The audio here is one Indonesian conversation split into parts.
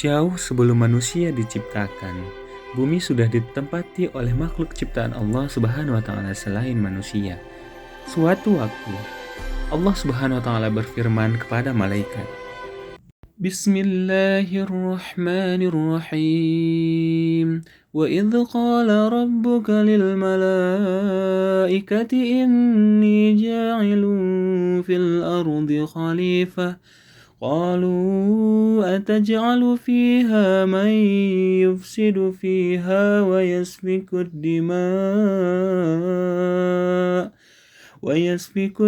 Jauh sebelum manusia diciptakan, bumi sudah ditempati oleh makhluk ciptaan Allah Subhanahu wa taala selain manusia. Suatu waktu, Allah Subhanahu wa taala berfirman kepada malaikat, Bismillahirrahmanirrahim. Wa idh qala rabbuka lil malaikati inni ja'ilun fil ardi khalifah. قالوا أتجعل فيها من يفسد فيها ويسفك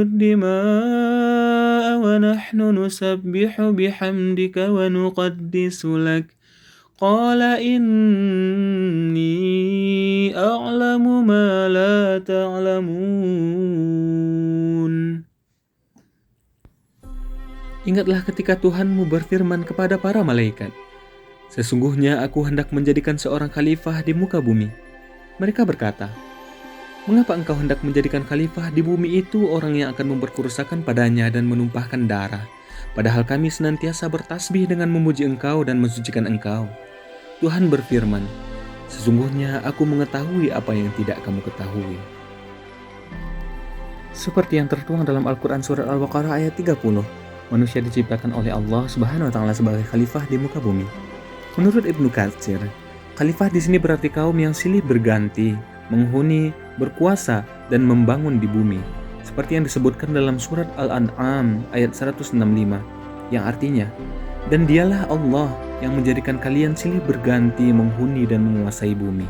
الدماء ونحن نسبح بحمدك ونقدس لك قال إني أعلم ما لا تعلمون. Ingatlah ketika Tuhanmu berfirman kepada para malaikat, sesungguhnya aku hendak menjadikan seorang khalifah di muka bumi. Mereka berkata, mengapa engkau hendak menjadikan khalifah di bumi itu orang yang akan memperkerusakan padanya dan menumpahkan darah, padahal kami senantiasa bertasbih dengan memuji engkau dan mensucikan engkau. Tuhan berfirman, sesungguhnya aku mengetahui apa yang tidak kamu ketahui. Seperti yang tertuang dalam Al-Quran Surat Al-Baqarah ayat 30, manusia diciptakan oleh Allah Subhanahu wa taala sebagai khalifah di muka bumi. Menurut Ibnu Katsir, khalifah di sini berarti kaum yang silih berganti, menghuni, berkuasa, dan membangun di bumi. Seperti yang disebutkan dalam surat Al-An'am ayat 165, yang artinya, dan dialah Allah yang menjadikan kalian silih berganti, menghuni, dan menguasai bumi.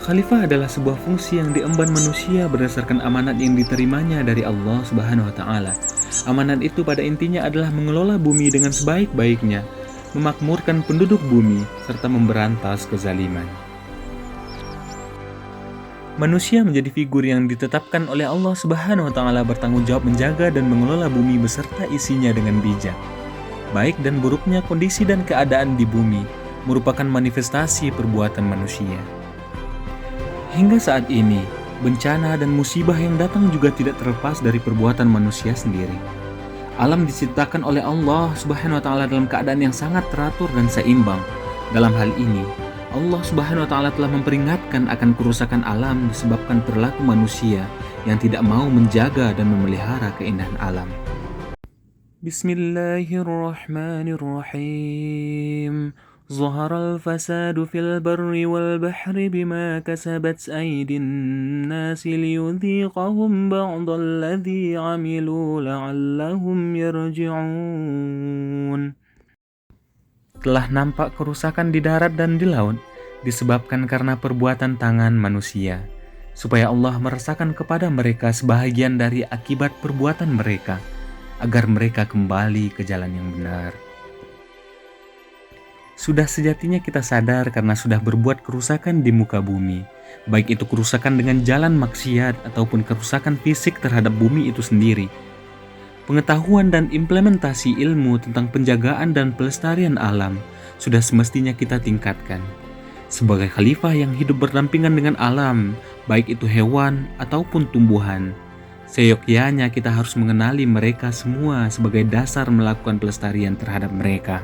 Khalifah adalah sebuah fungsi yang diemban manusia berdasarkan amanat yang diterimanya dari Allah Subhanahu wa taala. Amanat itu pada intinya adalah mengelola bumi dengan sebaik-baiknya, memakmurkan penduduk bumi, serta memberantas kezaliman. Manusia menjadi figur yang ditetapkan oleh Allah Subhanahu wa taala bertanggung jawab menjaga dan mengelola bumi beserta isinya dengan bijak. Baik dan buruknya kondisi dan keadaan di bumi merupakan manifestasi perbuatan manusia. Hingga saat ini, bencana dan musibah yang datang juga tidak terlepas dari perbuatan manusia sendiri. Alam diciptakan oleh Allah Subhanahu wa taala dalam keadaan yang sangat teratur dan seimbang. Dalam hal ini, Allah Subhanahu wa taala telah memperingatkan akan kerusakan alam disebabkan perilaku manusia yang tidak mau menjaga dan memelihara keindahan alam. Bismillahirrahmanirrahim. ظهر الفساد في البر والبحر بما كسبت أيدي الناس ليذيقهم بعض الذي عملوا لعلهم يرجعون. Telah nampak kerusakan di darat dan di laut disebabkan karena perbuatan tangan manusia, supaya Allah merasakan kepada mereka sebahagian dari akibat perbuatan mereka, agar mereka kembali ke jalan yang benar. Sudah sejatinya kita sadar karena sudah berbuat kerusakan di muka bumi, baik itu kerusakan dengan jalan maksiat ataupun kerusakan fisik terhadap bumi itu sendiri. Pengetahuan dan implementasi ilmu tentang penjagaan dan pelestarian alam sudah semestinya kita tingkatkan. Sebagai khalifah yang hidup berdampingan dengan alam, baik itu hewan ataupun tumbuhan, seyogyanya kita harus mengenali mereka semua sebagai dasar melakukan pelestarian terhadap mereka.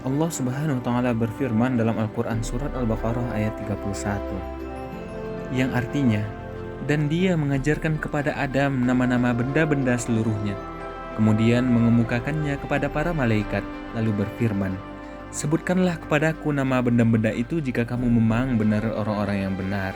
Allah Subhanahu wa taala berfirman dalam Al-Quran Surat Al-Baqarah ayat 31, yang artinya, dan dia mengajarkan kepada Adam nama-nama benda-benda seluruhnya, kemudian mengemukakannya kepada para malaikat, lalu berfirman, sebutkanlah kepadaku nama benda-benda itu jika kamu memang benar orang-orang yang benar.